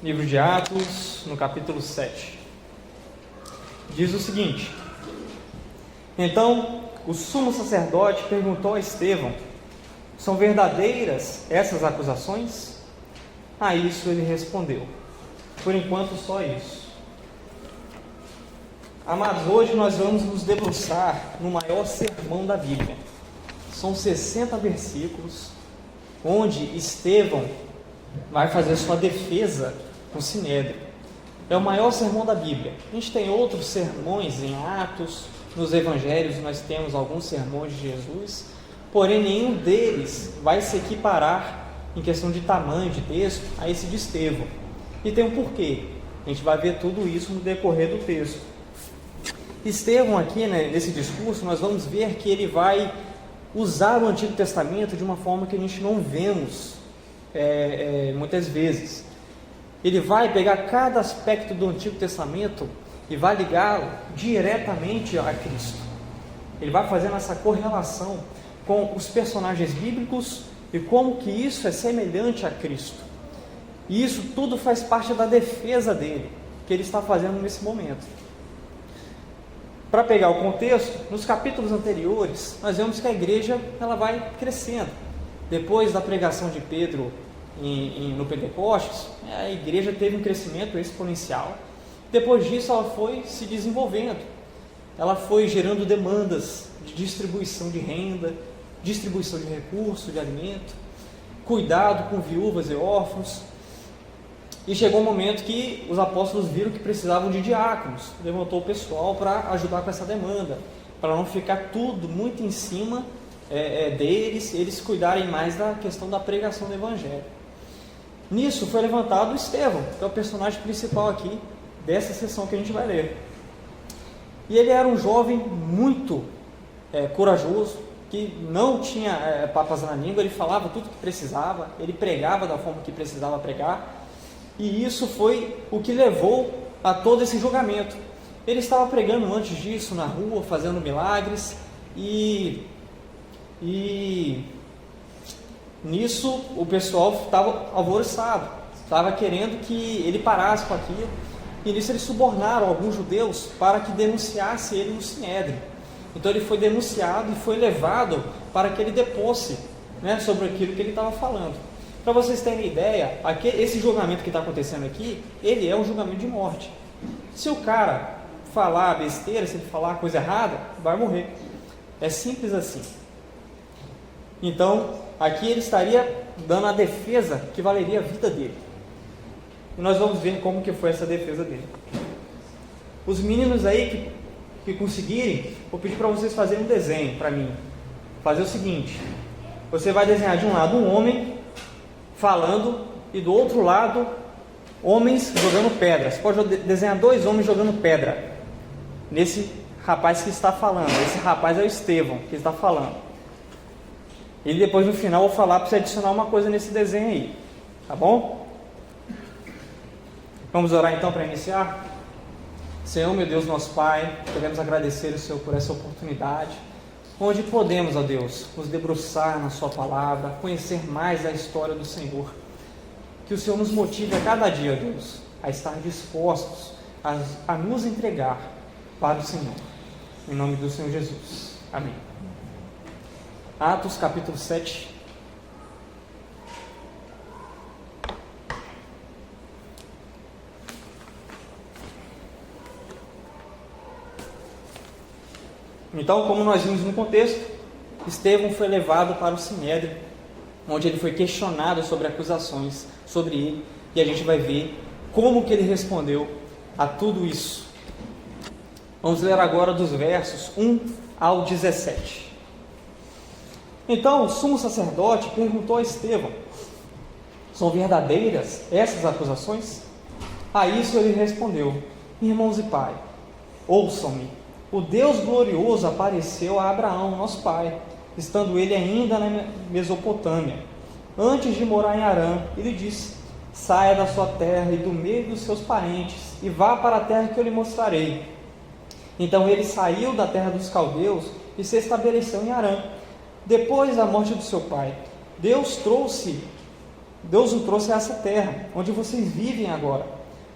Livro de Atos, no capítulo 7. Diz o seguinte: Então o sumo sacerdote perguntou a Estevão: são verdadeiras essas acusações? A isso ele respondeu: por enquanto só isso. Amados, hoje nós vamos nos debruçar no maior sermão da Bíblia. São 60 versículos, onde Estevão vai fazer sua defesa no Sinédrio. É o maior sermão da Bíblia. A gente tem outros sermões em Atos, nos Evangelhos nós temos alguns sermões de Jesus, porém nenhum deles vai se equiparar em questão de tamanho de texto a esse de Estevão. E tem um porquê. A gente vai ver tudo isso no decorrer do texto. Estevão aqui, nesse discurso, nós vamos ver que ele vai usar o Antigo Testamento de uma forma que a gente não vemos muitas vezes. Ele vai pegar cada aspecto do Antigo Testamento e vai ligá-lo diretamente a Cristo. Ele vai fazendo essa correlação com os personagens bíblicos e como que isso é semelhante a Cristo. E isso tudo faz parte da defesa dele, que ele está fazendo nesse momento. Para pegar o contexto, nos capítulos anteriores, nós vemos que a igreja ela vai crescendo. Depois da pregação de Pedro no Pentecostes, a igreja teve um crescimento exponencial. Depois disso, ela foi se desenvolvendo. Ela foi gerando demandas de distribuição de renda, distribuição de recursos, de alimento, cuidado com viúvas e órfãos. E chegou um momento que os apóstolos viram que precisavam de diáconos. Levantou o pessoal para ajudar com essa demanda, para não ficar tudo muito em cima deles, eles cuidarem mais da questão da pregação do Evangelho. Nisso foi levantado Estevão, que é o personagem principal aqui dessa sessão que a gente vai ler. E ele era um jovem muito corajoso, que não tinha papas na língua, ele falava tudo que precisava, ele pregava da forma que precisava pregar. E isso foi o que levou a todo esse julgamento. Ele estava pregando antes disso na rua, fazendo milagres, e nisso o pessoal estava alvoroçado, estava querendo que ele parasse com aquilo, e nisso eles subornaram alguns judeus para que denunciasse ele no Sinédrio. Então ele foi denunciado e foi levado para que ele deposse sobre aquilo que ele estava falando. Para vocês terem ideia, esse julgamento que está acontecendo aqui, ele é um julgamento de morte. Se o cara falar besteira, se ele falar coisa errada, vai morrer. É simples assim. Então, aqui ele estaria dando a defesa que valeria a vida dele. E nós vamos ver como que foi essa defesa dele. Os meninos aí que conseguirem, vou pedir para vocês fazerem um desenho para mim. Fazer o seguinte: você vai desenhar de um lado um homem falando e do outro lado homens jogando pedras. Você pode desenhar dois homens jogando pedra nesse rapaz que está falando. Esse rapaz é o Estevão que está falando. E depois no final eu vou falar para você adicionar uma coisa nesse desenho aí, tá bom? Vamos orar então para iniciar? Senhor, meu Deus, nosso Pai, queremos agradecer ao Senhor por essa oportunidade, onde podemos, ó Deus, nos debruçar na sua palavra, conhecer mais a história do Senhor. Que o Senhor nos motive a cada dia, ó Deus, a estar dispostos a nos entregar para o Senhor. Em nome do Senhor Jesus. Amém. Atos capítulo 7. Então, como nós vimos no contexto, Estevão foi levado para o Sinédrio, onde ele foi questionado sobre acusações sobre ele, e a gente vai ver como que ele respondeu a tudo isso. Vamos ler agora dos versos 1 ao 17. Então o sumo sacerdote perguntou a Estevão: são verdadeiras essas acusações? A isso ele respondeu: irmãos e pai, ouçam-me. O Deus glorioso apareceu a Abraão, nosso pai, estando ele ainda na Mesopotâmia, antes de morar em Harã. Ele disse: saia da sua terra e do meio dos seus parentes, e vá para a terra que eu lhe mostrarei. Então ele saiu da terra dos caldeus e se estabeleceu em Harã. Depois da morte do seu pai, Deus trouxe Deus o trouxe a essa terra, onde vocês vivem agora.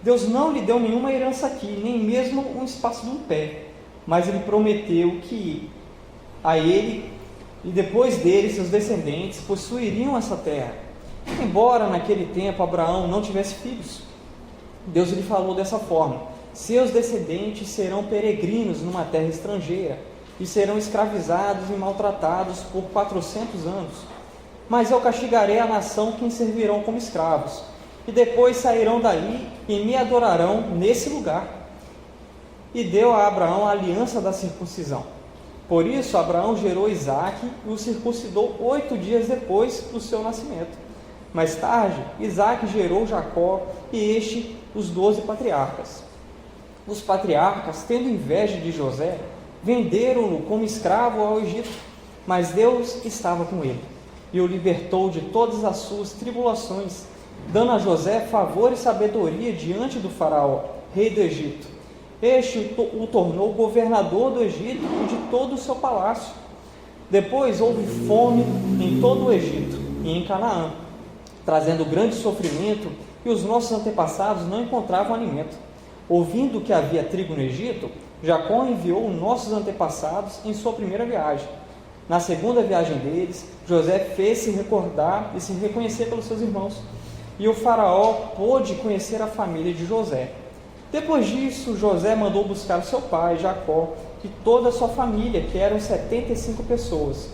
Deus não lhe deu nenhuma herança aqui, nem mesmo um espaço de um pé, mas Ele prometeu que a ele e depois dele, seus descendentes, possuiriam essa terra. Embora naquele tempo Abraão não tivesse filhos, Deus lhe falou dessa forma: seus descendentes serão peregrinos numa terra estrangeira e serão escravizados e maltratados por 400 anos. Mas eu castigarei a nação que servirão como escravos, e depois sairão daí e me adorarão nesse lugar. E deu a Abraão a aliança da circuncisão. Por isso Abraão gerou Isaque e o circuncidou 8 dias depois do seu nascimento. Mais tarde, Isaque gerou Jacó e este os 12 patriarcas. Os patriarcas, tendo inveja de José, venderam-no como escravo ao Egito, mas Deus estava com ele e o libertou de todas as suas tribulações, dando a José favor e sabedoria diante do faraó, rei do Egito. Este o tornou governador do Egito e de todo o seu palácio. Depois houve fome em todo o Egito e em Canaã, trazendo grande sofrimento, e os nossos antepassados não encontravam alimento. Ouvindo que havia trigo no Egito, Jacó enviou nossos antepassados em sua primeira viagem. Na segunda viagem deles, José fez-se recordar e se reconhecer pelos seus irmãos, e o faraó pôde conhecer a família de José. Depois disso, José mandou buscar o seu pai, Jacó, e toda a sua família, que eram 75 pessoas.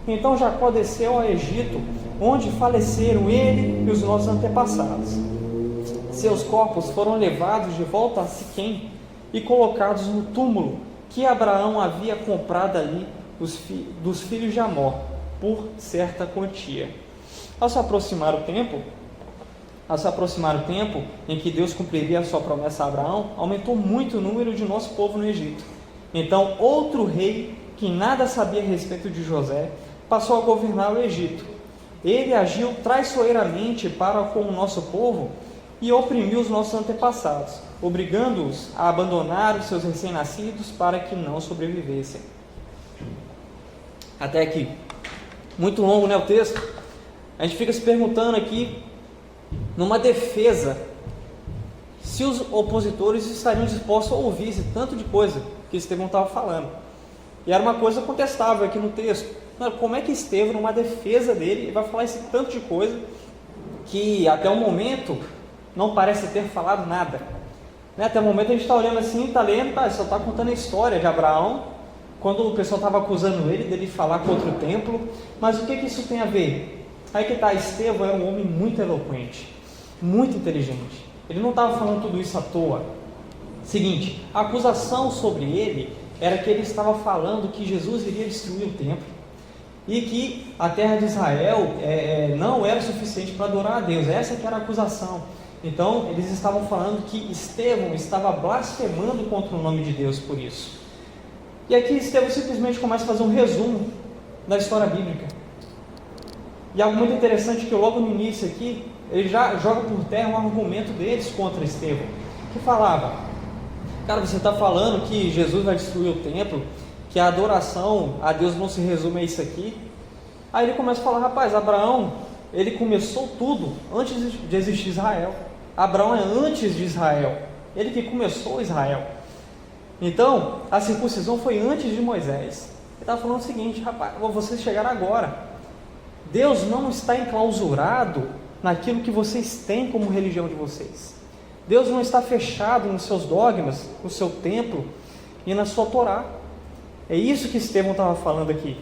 Então Jacó desceu ao Egito, onde faleceram ele e os nossos antepassados. Seus corpos foram levados de volta a Siquém e colocados no túmulo que Abraão havia comprado ali dos filhos de Amor, por certa quantia. Ao se aproximar o tempo em que Deus cumpriria a sua promessa a Abraão, aumentou muito o número de nosso povo no Egito. Então outro rei, que nada sabia a respeito de José, passou a governar o Egito. Ele agiu traiçoeiramente para com o nosso povo e oprimiu os nossos antepassados, obrigando-os a abandonar os seus recém-nascidos para que não sobrevivessem. Até aqui. Muito longo, né, o texto? A gente fica se perguntando aqui, numa defesa, se os opositores estariam dispostos a ouvir esse tanto de coisa que Estevão estava falando. E era uma coisa contestável aqui no texto. Como é que Estevão, numa defesa dele, vai falar esse tanto de coisa que até o momento não parece ter falado nada? Até o momento a gente está olhando assim, está lendo, só está contando a história de Abraão, quando o pessoal estava acusando ele dele falar contra o templo. Mas o que isso tem a ver? Aí que está, Estevão era um homem muito eloquente, muito inteligente. Ele não estava falando tudo isso à toa. Seguinte, a acusação sobre ele era que ele estava falando que Jesus iria destruir o templo e que a terra de Israel não era suficiente para adorar a Deus. Essa que era a acusação. Então eles estavam falando que Estevão estava blasfemando contra o nome de Deus por isso. E aqui Estevão simplesmente começa a fazer um resumo da história bíblica. E algo muito interessante que logo no início aqui, ele já joga por terra um argumento deles contra Estevão, que falava: cara, você está falando que Jesus vai destruir o templo, que a adoração a Deus não se resume a isso aqui. Aí ele começa a falar: rapaz, Abraão, ele começou tudo antes de existir Israel. Abraão é antes de Israel, ele que começou Israel. Então, a circuncisão foi antes de Moisés. Ele estava falando o seguinte: rapaz, vocês chegaram agora. Deus não está enclausurado naquilo que vocês têm como religião de vocês. Deus não está fechado nos seus dogmas, no seu templo e na sua Torá. É isso que Estevão estava falando aqui.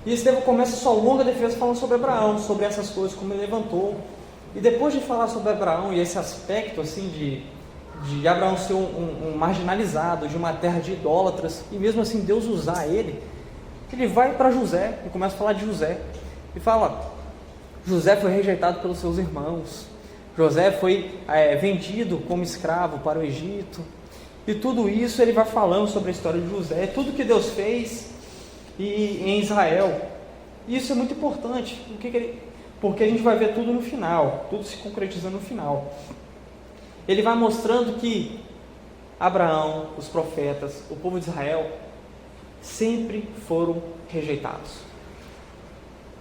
E Estevão começa sua longa defesa falando sobre Abraão, sobre essas coisas, como ele levantou. E depois de falar sobre Abraão e esse aspecto assim de Abraão ser um marginalizado, de uma terra de idólatras, e mesmo assim Deus usar ele vai para José e começa a falar de José. E fala: José foi rejeitado pelos seus irmãos, José foi vendido como escravo para o Egito. E tudo isso ele vai falando sobre a história de José, tudo que Deus fez em Israel. E isso é muito importante, porque a gente vai ver tudo no final, tudo se concretizando no final. Ele vai mostrando que Abraão, os profetas, o povo de Israel sempre foram rejeitados.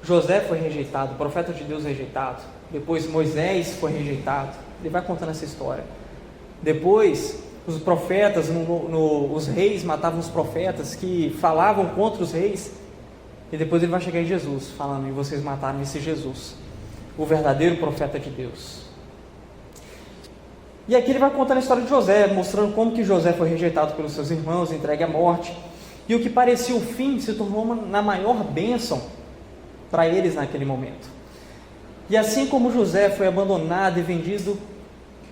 José foi rejeitado, o profeta de Deus rejeitado. Depois Moisés foi rejeitado. Ele vai contando essa história. Depois os profetas, os reis matavam os profetas que falavam contra os reis. E depois ele vai chegar em Jesus, falando: e vocês mataram esse Jesus, o verdadeiro profeta de Deus. E aqui ele vai contando a história de José, mostrando como que José foi rejeitado pelos seus irmãos, entregue à morte. E o que parecia o fim se tornou na maior bênção para eles naquele momento. E assim como José foi abandonado e vendido,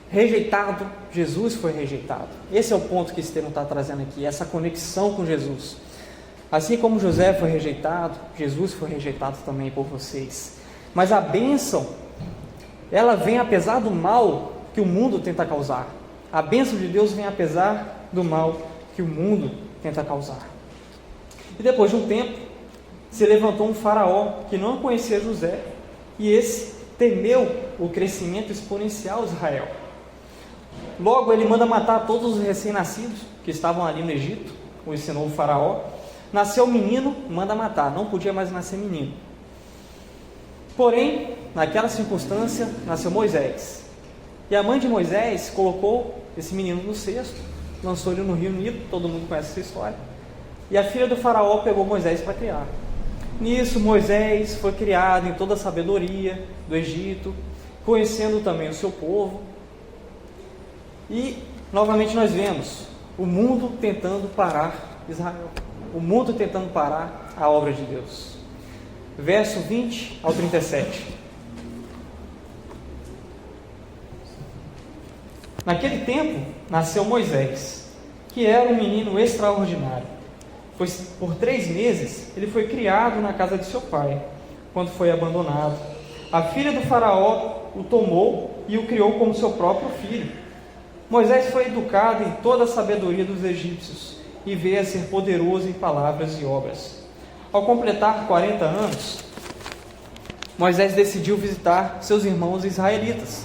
rejeitado, Jesus foi rejeitado. Esse é o ponto que Estevão está trazendo aqui, essa conexão com Jesus. Assim como José foi rejeitado, Jesus foi rejeitado também por vocês. Mas a bênção, ela vem apesar do mal que o mundo tenta causar. A bênção de Deus vem apesar do mal que o mundo tenta causar. E depois de um tempo, se levantou um faraó que não conhecia José, e esse temeu o crescimento exponencial de Israel. Logo ele manda matar todos os recém-nascidos que estavam ali no Egito, o ensinou o faraó. Nasceu menino, manda matar, não podia mais nascer menino. Porém, naquela circunstância, nasceu Moisés. E a mãe de Moisés colocou esse menino no cesto, lançou ele no rio Nilo, todo mundo conhece essa história. E a filha do faraó pegou Moisés para criar. Nisso, Moisés foi criado em toda a sabedoria do Egito, conhecendo também o seu povo. E, novamente, nós vemos o mundo tentando parar Israel. O mundo tentando parar a obra de Deus. Verso 20 ao 37. Naquele tempo, nasceu Moisés, que era um menino extraordinário. Pois por 3 meses ele foi criado na casa de seu pai, quando foi abandonado. A filha do faraó o tomou e o criou como seu próprio filho. Moisés foi educado em toda a sabedoria dos egípcios e veio a ser poderoso em palavras e obras. Ao completar 40 anos, Moisés decidiu visitar seus irmãos israelitas.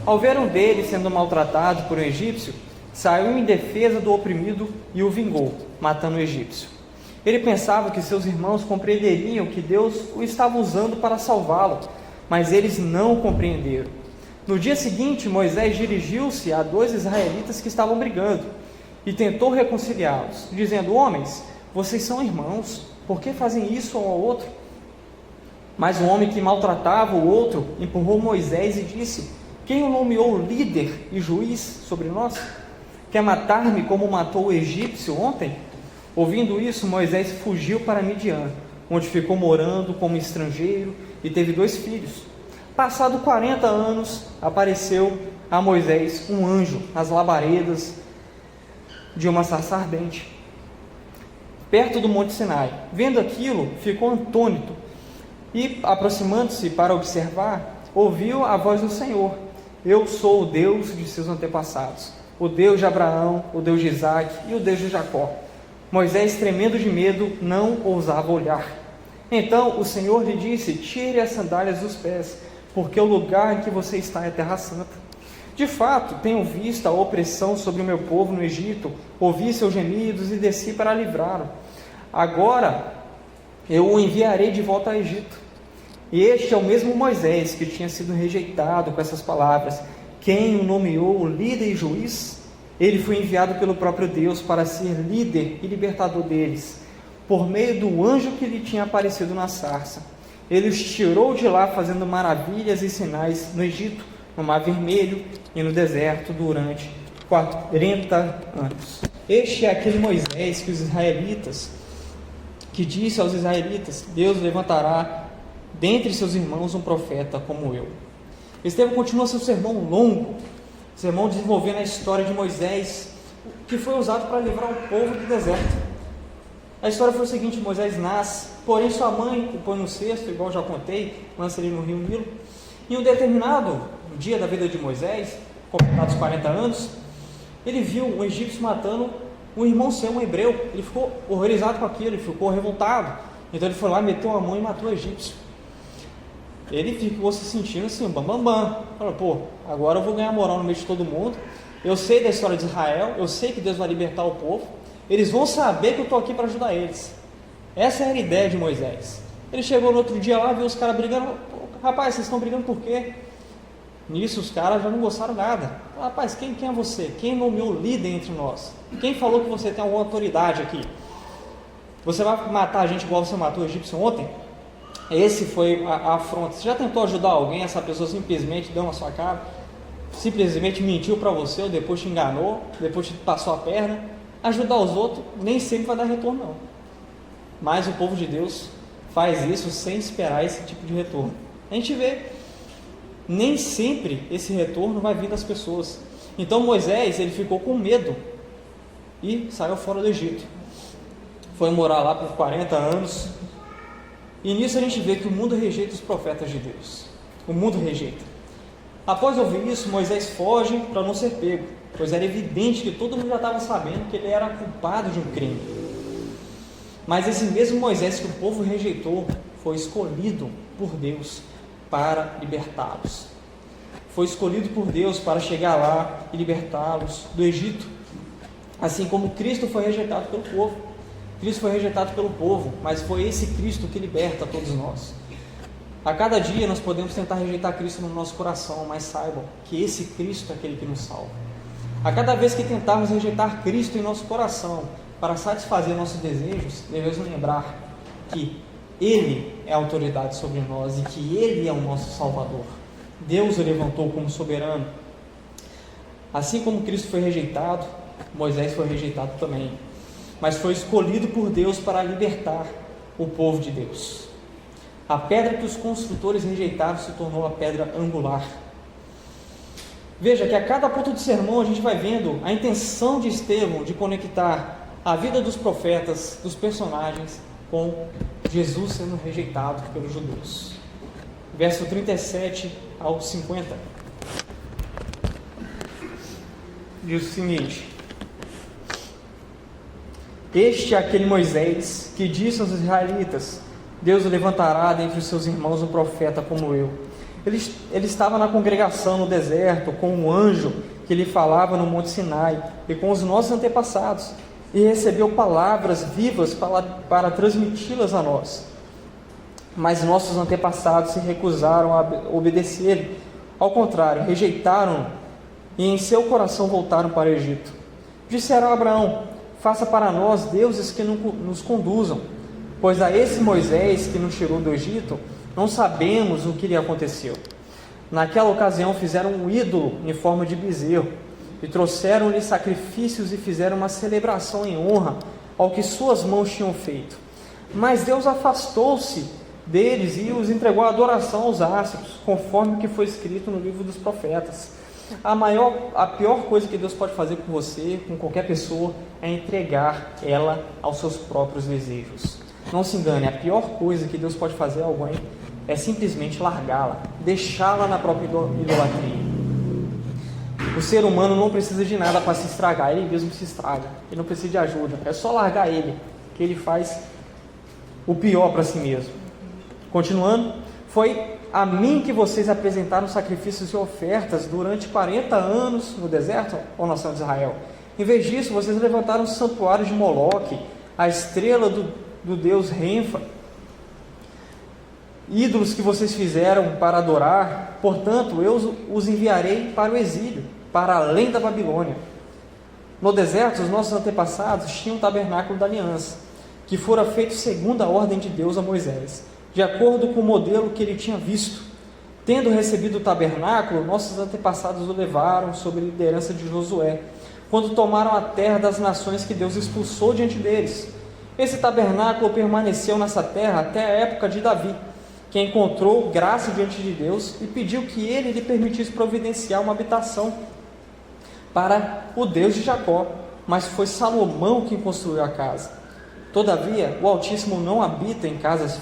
Ao ver um deles sendo maltratado por um egípcio, saiu em defesa do oprimido e o vingou, matando o egípcio. Ele pensava que seus irmãos compreenderiam que Deus o estava usando para salvá-lo, mas eles não compreenderam. No dia seguinte, Moisés dirigiu-se a 2 israelitas que estavam brigando e tentou reconciliá-los, dizendo: homens, vocês são irmãos, por que fazem isso um ao outro? Mas o homem que maltratava o outro empurrou Moisés e disse: quem o nomeou líder e juiz sobre nós? Quer matar-me como matou o egípcio ontem? Ouvindo isso, Moisés fugiu para Midian, onde ficou morando como estrangeiro e teve 2 filhos. Passado 40 anos, apareceu a Moisés um anjo nas labaredas de uma sarça ardente, perto do Monte Sinai. Vendo aquilo, ficou atônito e, aproximando-se para observar, ouviu a voz do Senhor: eu sou o Deus de seus antepassados, o Deus de Abraão, o Deus de Isaac e o Deus de Jacó. Moisés, tremendo de medo, não ousava olhar. Então o Senhor lhe disse: tire as sandálias dos pés, porque o lugar em que você está é terra santa. De fato, tenho visto a opressão sobre o meu povo no Egito, ouvi seus gemidos e desci para livrá-lo. Agora eu o enviarei de volta ao Egito. E este é o mesmo Moisés que tinha sido rejeitado com essas palavras. Quem o nomeou líder e juiz? Ele foi enviado pelo próprio Deus para ser líder e libertador deles, por meio do anjo que lhe tinha aparecido na sarça. Ele os tirou de lá fazendo maravilhas e sinais no Egito, no Mar Vermelho e no deserto durante 40 anos. Este é aquele Moisés que os israelitas, que disse aos israelitas: Deus levantará dentre seus irmãos um profeta como eu. Estevão continua seu sermão longo, sermão desenvolvendo a história de Moisés, que foi usado para livrar o povo do deserto. A história foi o seguinte: Moisés nasce, porém sua mãe o põe no cesto, igual já contei, lança ele no rio Nilo. Em um determinado dia da vida de Moisés, completados 40 anos, ele viu um egípcio matando um irmão seu, um hebreu. Ele ficou horrorizado com aquilo, ele ficou revoltado. Então ele foi lá, meteu a mão e matou o egípcio. Ele ficou se sentindo assim, falou: pô, agora eu vou ganhar moral no meio de todo mundo. Eu sei da história de Israel, eu sei que Deus vai libertar o povo. Eles vão saber que eu estou aqui para ajudar eles. Essa era a ideia de Moisés. Ele chegou no outro dia lá, viu os caras brigando. Rapaz, vocês estão brigando por quê? Nisso os caras já não gostaram nada. Rapaz, quem é você? Quem nomeou líder entre nós? Quem falou que você tem alguma autoridade aqui? Você vai matar a gente igual você matou o egípcio ontem? Esse foi a afronta. Você já tentou ajudar alguém, essa pessoa simplesmente deu na sua cara, simplesmente mentiu para você, ou depois te enganou, depois te passou a perna? Ajudar os outros nem sempre vai dar retorno, não. Mas o povo de Deus faz isso sem esperar esse tipo de retorno. A gente vê, nem sempre esse retorno vai vir das pessoas. Então Moisés, ele ficou com medo e saiu fora do Egito. Foi morar lá por 40 anos. E nisso a gente vê que o mundo rejeita os profetas de Deus. O mundo rejeita. Após ouvir isso, Moisés foge para não ser pego, pois era evidente que todo mundo já estava sabendo que ele era culpado de um crime. Mas esse mesmo Moisés que o povo rejeitou foi escolhido por Deus para libertá-los. Foi escolhido por Deus para chegar lá e libertá-los do Egito. Assim como Cristo foi rejeitado pelo povo. Cristo foi rejeitado pelo povo, mas foi esse Cristo que liberta todos nós. A cada dia nós podemos tentar rejeitar Cristo no nosso coração, mas saibam que esse Cristo é aquele que nos salva. A cada vez que tentarmos rejeitar Cristo em nosso coração para satisfazer nossos desejos, devemos lembrar que Ele é a autoridade sobre nós e que Ele é o nosso Salvador. Deus o levantou como soberano. Assim como Cristo foi rejeitado, Moisés foi rejeitado também, mas foi escolhido por Deus para libertar o povo de Deus. A pedra que os construtores rejeitaram se tornou a pedra angular. Veja que a cada ponto do sermão a gente vai vendo a intenção de Estevão de conectar a vida dos profetas, dos personagens, com Jesus sendo rejeitado pelos judeus. Verso 37 ao 50 diz o seguinte: Este é aquele Moisés que disse aos israelitas: Deus levantará dentre os seus irmãos um profeta como eu. Ele estava na congregação no deserto com um anjo que lhe falava no Monte Sinai e com os nossos antepassados, e recebeu palavras vivas para transmiti-las a nós. Mas nossos antepassados se recusaram a obedecer-lhe. Ao contrário, rejeitaram e em seu coração voltaram para o Egito. Disseram a Abraão: Faça para nós deuses que nos conduzam, pois a esse Moisés que nos tirou do Egito, não sabemos o que lhe aconteceu. Naquela ocasião fizeram um ídolo em forma de bezerro, e trouxeram-lhe sacrifícios e fizeram uma celebração em honra ao que suas mãos tinham feito. Mas Deus afastou-se deles e os entregou à adoração aos astros, conforme o que foi escrito no livro dos profetas. A pior coisa que Deus pode fazer com você, com qualquer pessoa, é entregar ela aos seus próprios desejos. Não se engane, a pior coisa que Deus pode fazer a alguém é simplesmente largá-la, deixá-la na própria idolatria. O ser humano não precisa de nada para se estragar, ele mesmo se estraga, ele não precisa de ajuda, é só largar ele, que ele faz o pior para si mesmo. Continuando, foi a mim que vocês apresentaram sacrifícios e ofertas durante 40 anos no deserto, ó nação de Israel. Em vez disso, vocês levantaram o santuário de Moloque, a estrela do deus Renfa, ídolos que vocês fizeram para adorar. Portanto, eu os enviarei para o exílio, para além da Babilônia. No deserto, os nossos antepassados tinham o tabernáculo da aliança, que fora feito segundo a ordem de Deus a Moisés, de acordo com o modelo que ele tinha visto. Tendo recebido o tabernáculo, nossos antepassados o levaram sob a liderança de Josué, quando tomaram a terra das nações que Deus expulsou diante deles. Esse tabernáculo permaneceu nessa terra até a época de Davi, que encontrou graça diante de Deus e pediu que ele lhe permitisse providenciar uma habitação para o Deus de Jacó, mas foi Salomão quem construiu a casa. Todavia, o Altíssimo não habita em casas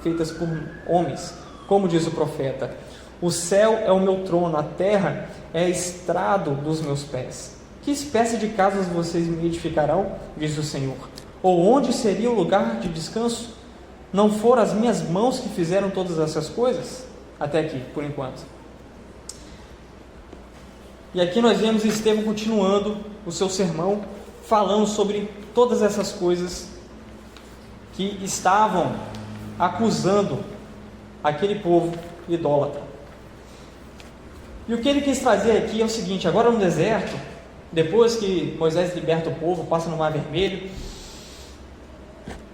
feitas por homens, como diz o profeta: O céu é o meu trono, a terra é estrado dos meus pés. Que espécie de casas vocês me edificarão, diz o Senhor? Ou onde seria o lugar de descanso? Não foram as minhas mãos que fizeram todas essas coisas? Até aqui, por enquanto. E aqui nós vemos Estevão continuando o seu sermão, falando sobre todas essas coisas que estavam acusando aquele povo idólatra. E o que ele quis trazer aqui é o seguinte: agora no deserto, depois que Moisés liberta o povo, passa no Mar Vermelho,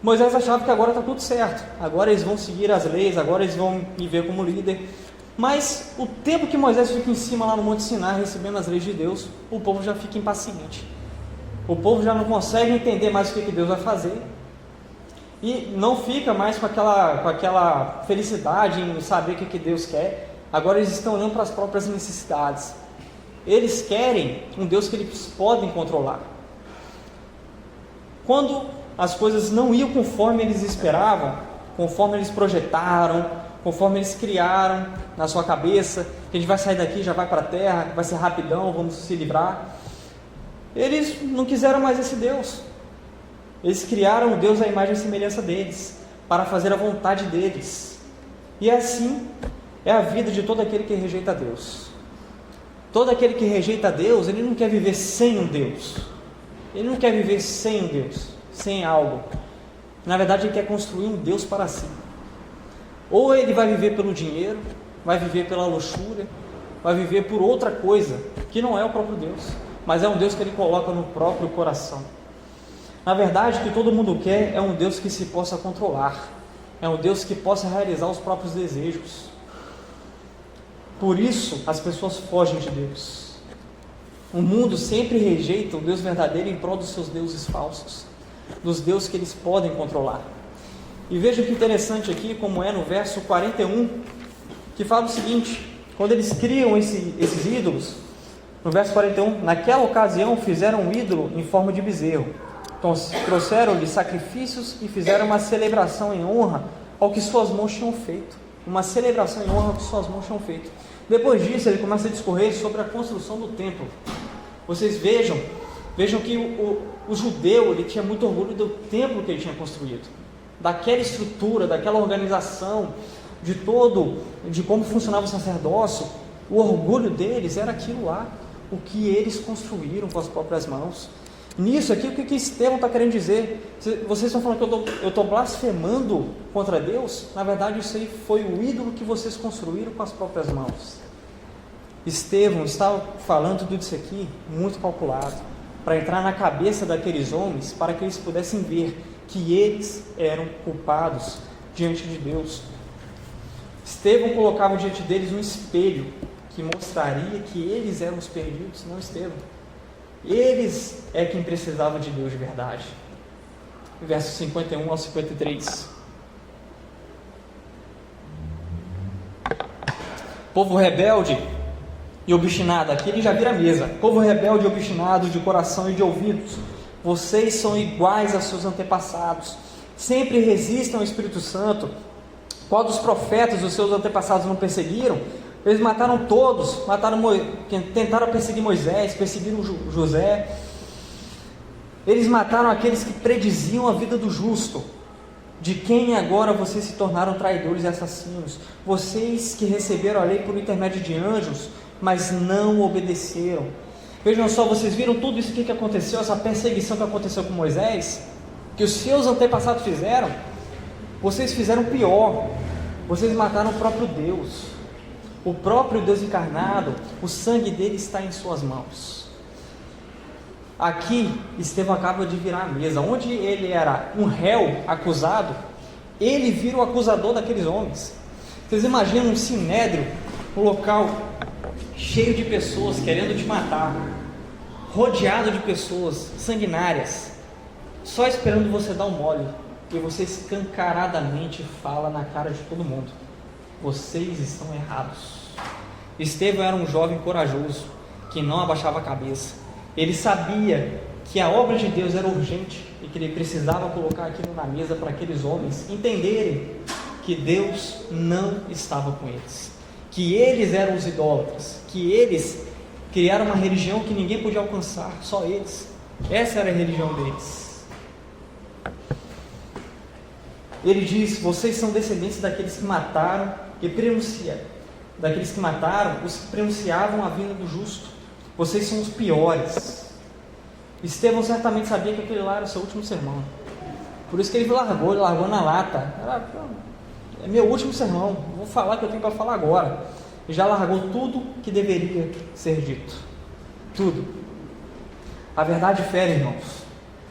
Moisés achava que agora está tudo certo, agora eles vão seguir as leis, agora eles vão me ver como líder. Mas o tempo que Moisés fica em cima lá no Monte Sinai recebendo as leis de Deus, o povo já fica impaciente. O povo já não consegue entender mais o que Deus vai fazer e não fica mais com aquela felicidade em saber o que Deus quer. Agora eles estão olhando para as próprias necessidades. Eles querem um Deus que eles podem controlar. Quando as coisas não iam conforme eles esperavam, conforme eles projetaram, conforme eles criaram na sua cabeça, que a gente vai sair daqui, já vai para a terra, vai ser rapidão, vamos se livrar, eles não quiseram mais esse Deus. Eles criaram o Deus à imagem e semelhança deles, para fazer a vontade deles. E assim é a vida de todo aquele que rejeita Deus. Todo aquele que rejeita Deus, ele não quer viver sem um Deus. Ele não quer viver sem um Deus, sem algo. Na verdade, ele quer construir um Deus para si. Ou ele vai viver pelo dinheiro, vai viver pela luxúria, vai viver por outra coisa, que não é o próprio Deus, mas é um Deus que ele coloca no próprio coração. Na verdade, o que todo mundo quer é um Deus que se possa controlar, é um Deus que possa realizar os próprios desejos. Por isso, as pessoas fogem de Deus. O mundo sempre rejeita o Deus verdadeiro em prol dos seus deuses falsos, dos deuses que eles podem controlar. E veja que interessante aqui, como é no verso 41, que fala o seguinte: quando eles criam esses ídolos, no verso 41, naquela ocasião fizeram um ídolo em forma de bezerro, então, trouxeram-lhe sacrifícios e fizeram uma celebração em honra ao que suas mãos tinham feito. Uma celebração em honra ao que suas mãos tinham feito. Depois disso, ele começa a discorrer sobre a construção do templo. Vocês vejam que o judeu, ele tinha muito orgulho do templo que ele tinha construído, daquela estrutura, daquela organização, de como funcionava o sacerdócio. O orgulho deles era aquilo lá, o que eles construíram com as próprias mãos. Nisso aqui, o que Estevão está querendo dizer? Vocês estão falando que eu estou blasfemando contra Deus? Na verdade, isso aí foi o ídolo que vocês construíram com as próprias mãos. Estevão estava falando tudo isso aqui muito calculado, para entrar na cabeça daqueles homens, para que eles pudessem ver que eles eram culpados diante de Deus. Estevão colocava diante deles um espelho que mostraria que eles eram os perdidos, não Estevão. Eles é quem precisava de Deus de verdade. Versos 51 ao 53. Povo rebelde e obstinado, aqui ele já vira a mesa. Povo rebelde e obstinado de coração e de ouvidos, vocês são iguais a seus antepassados, sempre resistem ao Espírito Santo. Qual dos profetas os seus antepassados não perseguiram? Eles mataram todos, tentaram perseguir Moisés, perseguiram José. Eles mataram aqueles que prediziam a vida do justo, de quem agora vocês se tornaram traidores e assassinos. Vocês que receberam a lei por intermédio de anjos, mas não obedeceram. Vejam só, vocês viram tudo isso que aconteceu, essa perseguição que aconteceu com Moisés, que os seus antepassados fizeram. Vocês fizeram pior, vocês mataram o próprio Deus. O próprio Deus encarnado, o sangue dele está em suas mãos. Aqui, Estevão acaba de virar a mesa. Onde ele era um réu acusado, ele vira o acusador daqueles homens. Vocês imaginam um sinédrio, um local cheio de pessoas querendo te matar, rodeado de pessoas sanguinárias, só esperando você dar um mole, e você escancaradamente fala na cara de todo mundo: vocês estão errados. Estevão era um jovem corajoso, que não abaixava a cabeça. Ele sabia que a obra de Deus era urgente e que ele precisava colocar aquilo na mesa para aqueles homens entenderem que Deus não estava com eles, que eles eram os idólatras, que eles criaram uma religião que ninguém podia alcançar, só eles. Essa era a religião deles. Ele diz: vocês são descendentes daqueles que mataram e os que pronunciavam a vinda do justo. Vocês são os piores. Estevão certamente sabia que aquele lá era o seu último sermão. Por isso que ele largou na lata. é meu último sermão, vou falar o que eu tenho para falar agora. E já largou tudo que deveria ser dito. Tudo. A verdade fere, irmãos.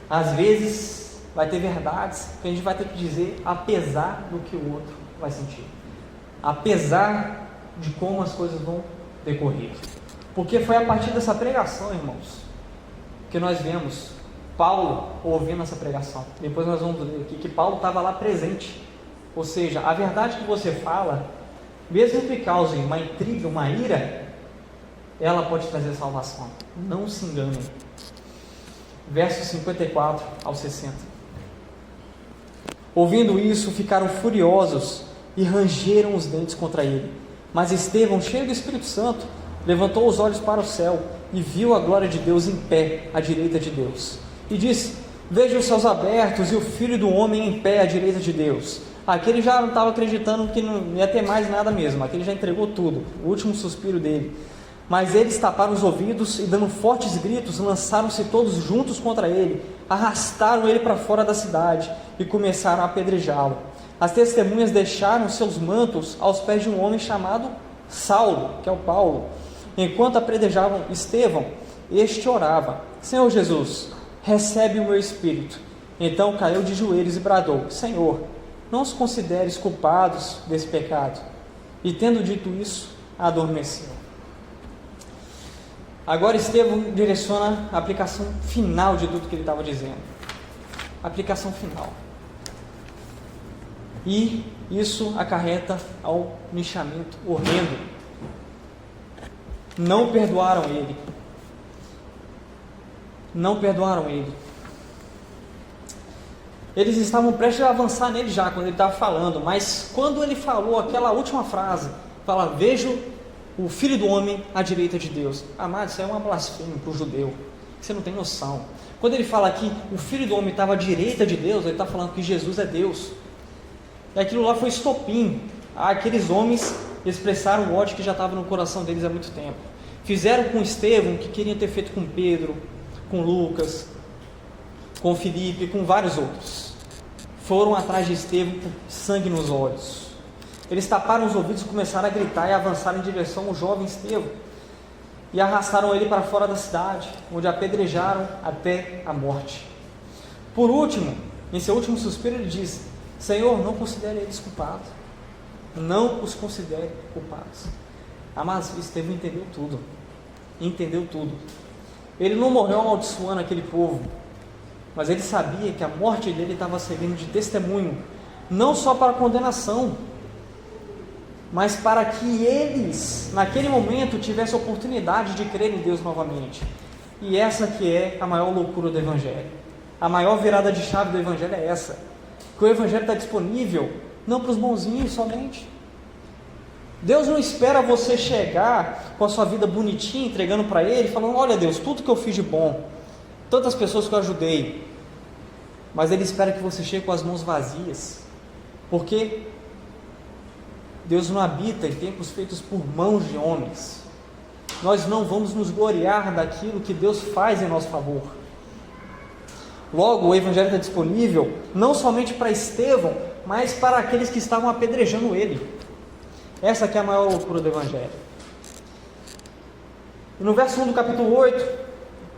Às vezes vai ter verdades que a gente vai ter que dizer apesar do que o outro vai sentir. Apesar de como as coisas vão decorrer. Porque foi a partir dessa pregação, irmãos, que nós vemos Paulo ouvindo essa pregação. Depois nós vamos ler aqui que Paulo estava lá presente. Ou seja, a verdade que você fala, mesmo que cause uma intriga, uma ira, ela pode trazer salvação. Não se enganem. Versos 54 ao 60. Ouvindo isso, ficaram furiosos e rangeram os dentes contra ele. Mas Estevão, cheio do Espírito Santo, levantou os olhos para o céu e viu a glória de Deus em pé à direita de Deus. E disse: veja os céus abertos e o Filho do Homem em pé à direita de Deus. Aquele já não estava acreditando que não ia ter mais nada mesmo. Aquele já entregou tudo, o último suspiro dele. Mas eles taparam os ouvidos e, dando fortes gritos, lançaram-se todos juntos contra ele, arrastaram ele para fora da cidade e começaram a apedrejá-lo. As testemunhas deixaram seus mantos aos pés de um homem chamado Saulo, que é o Paulo. Enquanto apedrejavam Estevão, este orava: Senhor Jesus, recebe o meu espírito. Então caiu de joelhos e bradou: Senhor, não os consideres culpados desse pecado. E tendo dito isso, adormeceu. Agora Estevão direciona a aplicação final de tudo que ele estava dizendo. Aplicação final. E isso acarreta ao linchamento horrendo. Não perdoaram ele. Não perdoaram ele. Eles estavam prestes a avançar nele já, quando ele estava falando. Mas quando ele falou aquela última frase, fala: vejo o Filho do Homem à direita de Deus. Amado, isso é uma blasfêmia para o judeu. Você não tem noção. Quando ele fala que o Filho do Homem estava à direita de Deus, ele está falando que Jesus é Deus. E aquilo lá foi estopim. Aqueles homens expressaram o ódio que já estava no coração deles há muito tempo. Fizeram com Estevão o que queriam ter feito com Pedro, com Lucas, com Filipe, com vários outros. Foram atrás de Estevão com sangue nos olhos. Eles taparam os ouvidos e começaram a gritar e avançar em direção ao jovem Estevão. E arrastaram ele para fora da cidade, onde apedrejaram até a morte. Por último, em seu último suspiro, ele diz: Senhor, não considere eles culpados. Não os considere culpados. Mas Estevão entendeu tudo. Entendeu tudo. Ele não morreu amaldiçoando aquele povo, mas ele sabia que a morte dele estava servindo de testemunho, não só para a condenação, mas para que eles, naquele momento, tivessem a oportunidade de crer em Deus novamente. E essa que é a maior loucura do Evangelho. A maior virada de chave do Evangelho é essa. Que o Evangelho está disponível, não para os bonzinhos somente. Deus não espera você chegar com a sua vida bonitinha, entregando para Ele, falando: olha Deus, tudo que eu fiz de bom, tantas pessoas que eu ajudei. Mas Ele espera que você chegue com as mãos vazias. Porque Deus não habita em templos feitos por mãos de homens. Nós não vamos nos gloriar daquilo que Deus faz em nosso favor. Logo, o Evangelho está disponível não somente para Estevão, mas para aqueles que estavam apedrejando ele. Essa que é a maior loucura do Evangelho. E no verso 1 do capítulo 8,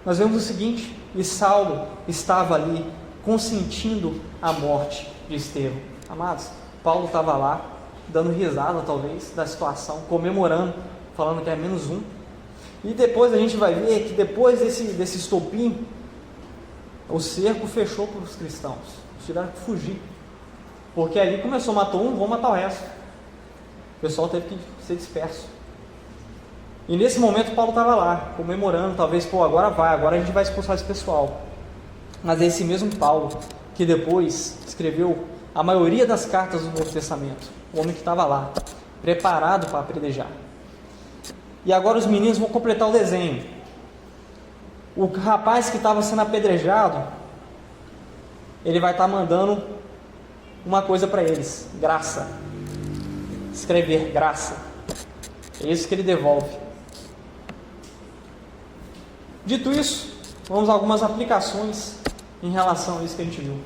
nós vemos o seguinte: e Saulo estava ali consentindo a morte de Estevão. Amados, Paulo estava lá, dando risada talvez da situação, comemorando, falando que é menos um. E depois a gente vai ver que depois desse estopim, o cerco fechou para os cristãos. Eles tiveram que fugir, porque ali começou: matou um, vão matar o resto. O pessoal teve que ser disperso. E nesse momento Paulo estava lá, comemorando, talvez: agora a gente vai expulsar esse pessoal. Mas é esse mesmo Paulo que depois escreveu a maioria das cartas do Novo Testamento. O homem que estava lá, preparado para apedrejar. E agora os meninos vão completar o desenho. O rapaz que estava sendo apedrejado, ele vai estar mandando uma coisa para eles: graça. Escrever graça. É isso que ele devolve. Dito isso, vamos a algumas aplicações em relação a isso que a gente viu.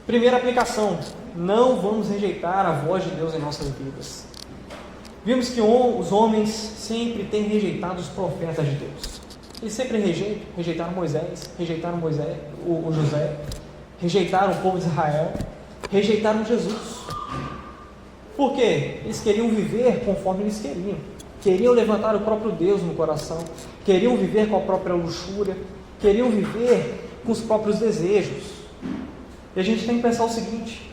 Primeira aplicação: não vamos rejeitar a voz de Deus em nossas vidas. Vimos que os homens sempre têm rejeitado os profetas de Deus. Eles sempre rejeitaram Moisés, o José, rejeitaram o povo de Israel, rejeitaram Jesus. Por quê? Eles queriam viver conforme eles queriam levantar o próprio Deus no coração, queriam viver com a própria luxúria, queriam viver com os próprios desejos. E a gente tem que pensar o seguinte: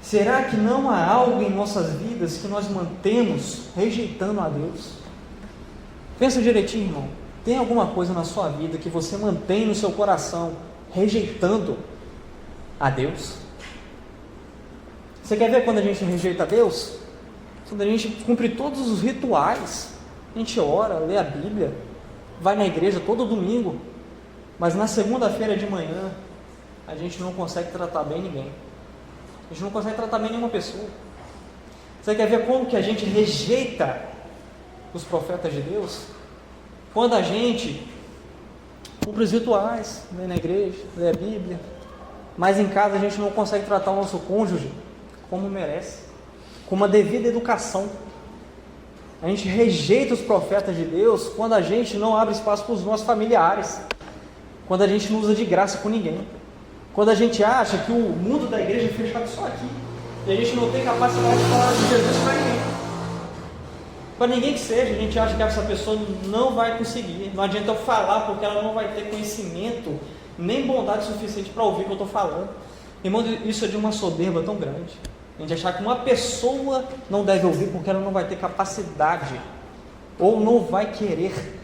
será que não há algo em nossas vidas que nós mantemos rejeitando a Deus? Pensa direitinho, irmão. Tem alguma coisa na sua vida que você mantém no seu coração rejeitando a Deus? Você quer ver quando a gente rejeita a Deus? Quando a gente cumpre todos os rituais, a gente ora, lê a Bíblia, vai na igreja todo domingo, mas na segunda-feira de manhã a gente não consegue tratar bem ninguém. A gente não consegue tratar bem nenhuma pessoa. Você quer ver como que a gente rejeita os profetas de Deus? Quando a gente cumpre os rituais, vem na igreja, lê a Bíblia, mas em casa a gente não consegue tratar o nosso cônjuge como merece, com uma devida educação. A gente rejeita os profetas de Deus quando a gente não abre espaço para os nossos familiares, quando a gente não usa de graça com ninguém, quando a gente acha que o mundo da igreja é fechado só aqui, e a gente não tem capacidade de falar de Jesus para ninguém. Para ninguém que seja, a gente acha que essa pessoa não vai conseguir, não adianta eu falar, porque ela não vai ter conhecimento, nem bondade suficiente para ouvir o que eu estou falando. Irmão, isso é de uma soberba tão grande. A gente achar que uma pessoa não deve ouvir porque ela não vai ter capacidade, ou não vai querer.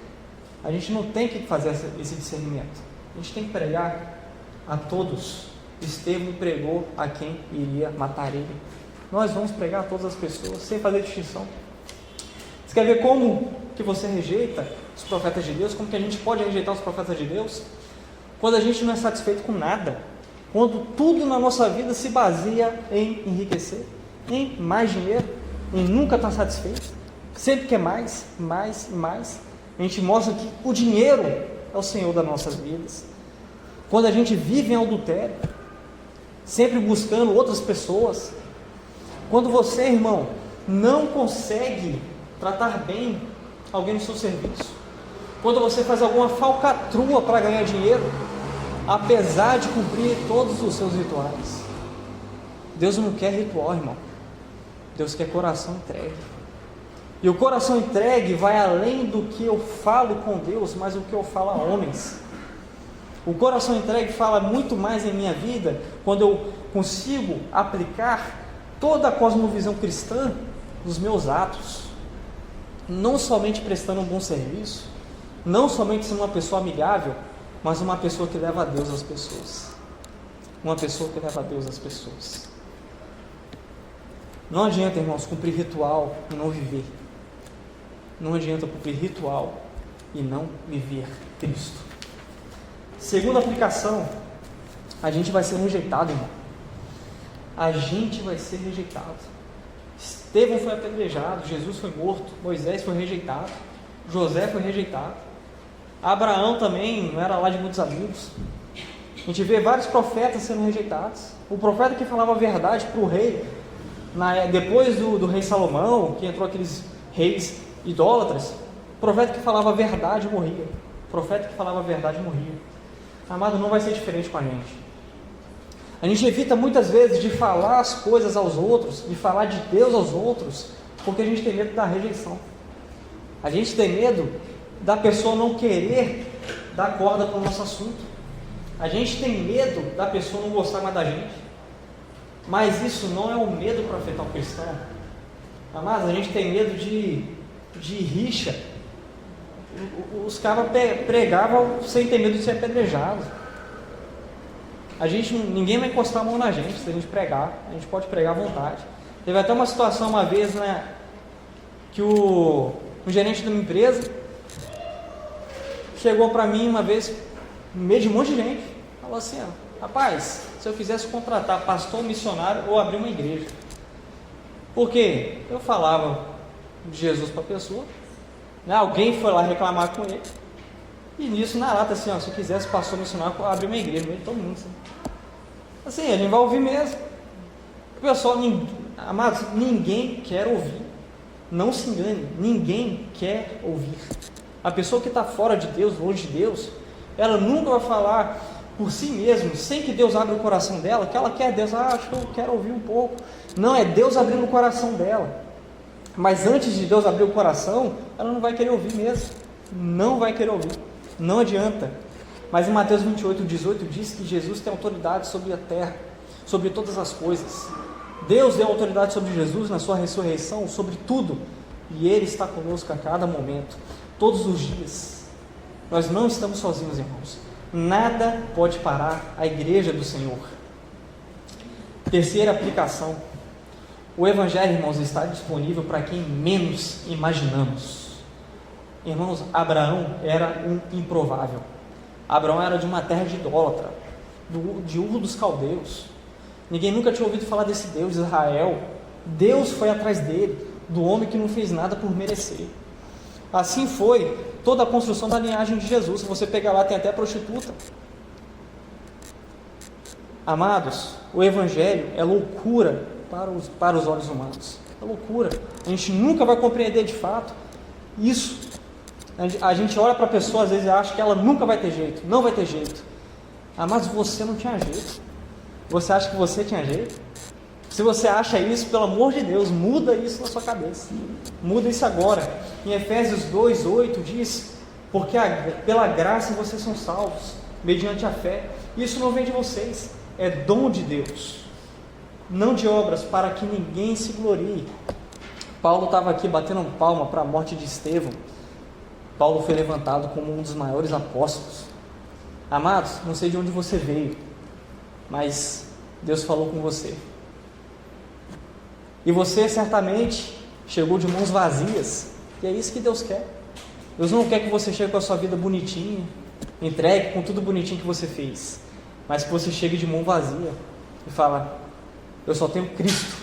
A gente não tem que fazer esse discernimento. A gente tem que pregar a todos. Estevão pregou a quem iria matar ele. Nós vamos pregar a todas as pessoas, sem fazer distinção. Você quer ver como que você rejeita os profetas de Deus? Como que a gente pode rejeitar os profetas de Deus? Quando a gente não é satisfeito com nada. Quando tudo na nossa vida se baseia em enriquecer, em mais dinheiro, em nunca estar satisfeito, sempre quer mais, mais e mais. A gente mostra que o dinheiro é o Senhor das nossas vidas. Quando a gente vive em adultério, sempre buscando outras pessoas. Quando você, irmão, não consegue tratar bem alguém no seu serviço. Quando você faz alguma falcatrua para ganhar dinheiro, apesar de cumprir todos os seus rituais. Deus não quer ritual, irmão. Deus quer coração entregue. E o coração entregue vai além do que eu falo com Deus, mas o que eu falo a homens. O coração entregue fala muito mais em minha vida quando eu consigo aplicar toda a cosmovisão cristã nos meus atos. Não somente prestando um bom serviço, não somente sendo uma pessoa amigável, mas uma pessoa que leva a Deus às pessoas. Uma pessoa que leva a Deus às pessoas. Não adianta, irmãos, cumprir ritual e não viver. Não adianta cumprir ritual e não viver Cristo. Segunda aplicação: a gente vai ser rejeitado, irmão. A gente vai ser rejeitado. Estevão foi apedrejado, Jesus foi morto, Moisés foi rejeitado, José foi rejeitado. Abraão também não era lá de muitos amigos. A gente vê vários profetas sendo rejeitados. O profeta que falava a verdade para o rei, depois do rei Salomão, que entrou aqueles reis idólatras, o profeta que falava a verdade morria. O profeta que falava a verdade morria. Amado, não vai ser diferente com a gente. A gente evita muitas vezes de falar as coisas aos outros, de falar de Deus aos outros, porque a gente tem medo da rejeição. A gente tem medo da pessoa não querer dar corda para o nosso assunto. A gente tem medo da pessoa não gostar mais da gente. Mas isso não é um medo para afetar um cristão. Mas a gente tem medo de rixa. Os caras pregavam sem ter medo de ser apedrejado. Ninguém vai encostar a mão na gente se a gente pregar. A gente pode pregar à vontade. Teve até uma situação uma vez, né, que o gerente de uma empresa chegou para mim uma vez, no meio de um monte de gente, falou assim: rapaz, se eu quisesse contratar pastor missionário ou abrir uma igreja. Porque eu falava de Jesus para a pessoa, né, alguém foi lá reclamar com ele, e nisso na lata assim, se eu quisesse pastor missionário, abrir uma igreja, meio de todo mundo assim. Assim, a gente vai ouvir mesmo. Pessoal, amados, ninguém quer ouvir. Não se engane, ninguém quer ouvir. A pessoa que está fora de Deus, longe de Deus, ela nunca vai falar por si mesma, sem que Deus abra o coração dela, que ela quer Deus, acho que eu quero ouvir um pouco. Não, é Deus abrindo o coração dela. Mas antes de Deus abrir o coração, ela não vai querer ouvir mesmo. Não vai querer ouvir. Não adianta. Mas em Mateus 28:18 diz que Jesus tem autoridade sobre a terra, sobre todas as coisas. Deus deu autoridade sobre Jesus na sua ressurreição, sobre tudo. E Ele está conosco a cada momento, todos os dias. Nós não estamos sozinhos, irmãos. Nada pode parar a igreja do Senhor. Terceira aplicação. O Evangelho, irmãos, está disponível para quem menos imaginamos. Irmãos, Abraão era um improvável. Abraão era de uma terra de idólatra, de Ur dos Caldeus. Ninguém nunca tinha ouvido falar desse Deus, Israel. Deus foi atrás dele, do homem que não fez nada por merecer. Assim foi toda a construção da linhagem de Jesus. Se você pegar lá, tem até prostituta. Amados, o Evangelho é loucura para os olhos humanos. É loucura. A gente nunca vai compreender de fato isso. A gente olha para a pessoa, às vezes, e acha que ela nunca vai ter jeito. Não vai ter jeito. Mas você não tinha jeito. Você acha que você tinha jeito? Se você acha isso, pelo amor de Deus, muda isso na sua cabeça. Muda isso agora. Em Efésios 2:8 diz: porque pela graça vocês são salvos, mediante a fé. Isso não vem de vocês, é dom de Deus, não de obras, para que ninguém se glorie. Paulo estava aqui batendo palma para a morte de Estevão. Paulo foi levantado como um dos maiores apóstolos. Amados, não sei de onde você veio, mas Deus falou com você. E você certamente chegou de mãos vazias, e é isso que Deus quer. Deus não quer que você chegue com a sua vida bonitinha, entregue com tudo bonitinho que você fez, mas que você chegue de mão vazia e fala: eu só tenho Cristo,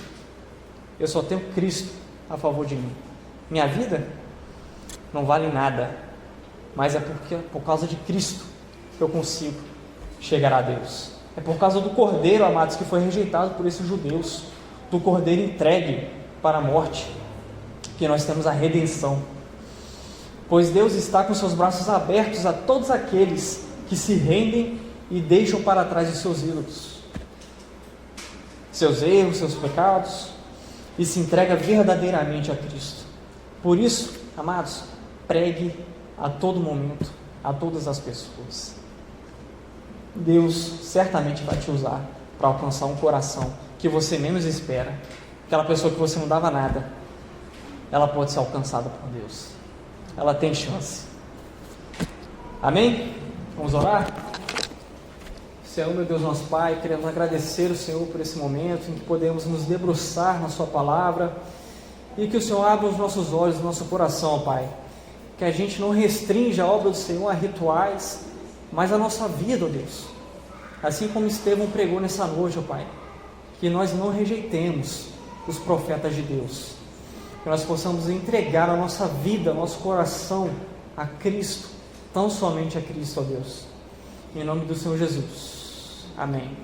eu só tenho Cristo a favor de mim. Minha vida não vale nada, mas é por causa de Cristo que eu consigo chegar a Deus. É por causa do Cordeiro, amados, que foi rejeitado por esses judeus, do Cordeiro entregue para a morte, que nós temos a redenção. Pois Deus está com seus braços abertos a todos aqueles que se rendem e deixam para trás os seus ídolos, seus erros, seus pecados, e se entrega verdadeiramente a Cristo. Por isso, amados, pregue a todo momento, a todas as pessoas. Deus certamente vai te usar para alcançar um coração que você menos espera. Aquela pessoa que você não dava nada, ela pode ser alcançada por Deus. Ela tem chance. Amém? Vamos orar? Senhor, meu Deus, nosso Pai, queremos agradecer o Senhor por esse momento em que podemos nos debruçar na Sua palavra e que o Senhor abra os nossos olhos, o nosso coração, Pai. Que a gente não restrinja a obra do Senhor a rituais, mas a nossa vida, ó Deus. Assim como Estevão pregou nessa noite, ó Pai, que nós não rejeitemos os profetas de Deus, que nós possamos entregar a nossa vida, nosso coração a Cristo, tão somente a Cristo, ó Deus. Em nome do Senhor Jesus. Amém.